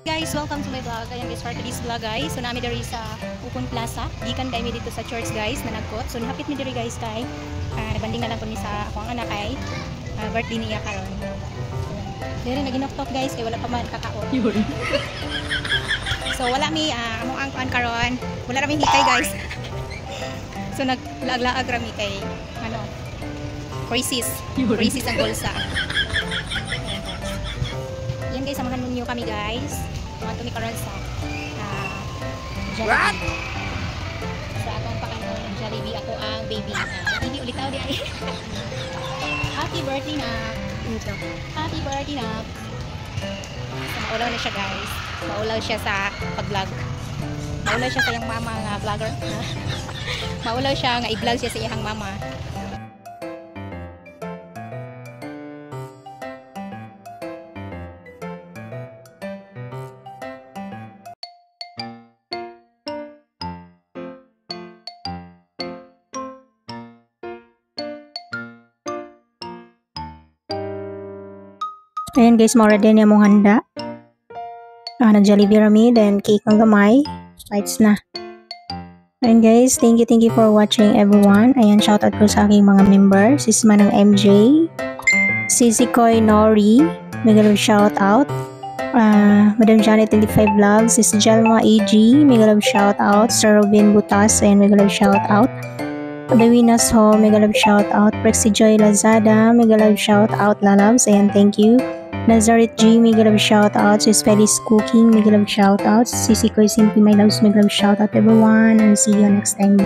guys, welcome to my vlog. Ayan guys, for today's vlog guys. So nami diri sa Ukon Plaza. Gikan kay mi dito sa church guys na nagkot. So nahapit mi diri guys kay nabanding na lang ko ni sa akong anak kay birthday niya karon. Diri naginoktok guys kay wala pa man kakaon. So wala mi amo ang kuan karon. Wala ra mi hikay guys. So naglaag-laag ra mi kay crisis ang bulsa. Yan guys, samahan ninyo kami guys. Mga tumi karon sa Jollibee. Sa akong pakanon Jollibee, ako ang baby. Hindi ulit tao di ay. Happy birthday na. Happy birthday na. So, maulaw na siya guys. Maulaw siya sa pag-vlog. Maulaw siya sa iyang mama nga vlogger. Maulaw siya nga i-vlog siya sa iyang mama. Ayan guys, maura din yung mong handa. Nag-Jollibee rami, then cake ang gamay. Lights na. Ayan guys, thank you for watching everyone. Ayan, shoutout ko sa aking mga member. Sis Manang MJ, Sisi Koy Nori, mega shoutout. Madam Janet 25 Vlogs, Sis Jalma AG, mega shoutout. Sir Robin Butas, and mega shoutout. Dawinas Ho, mega shoutout. Prexy Joy Lazada, mega shoutout. Lalabs, ayan, thank you. Nazareth G, mega shoutouts. Sis Felice Cooking, mega shoutouts. Sisi Koy Simply My Loves, mega shoutout everyone, and see you next time.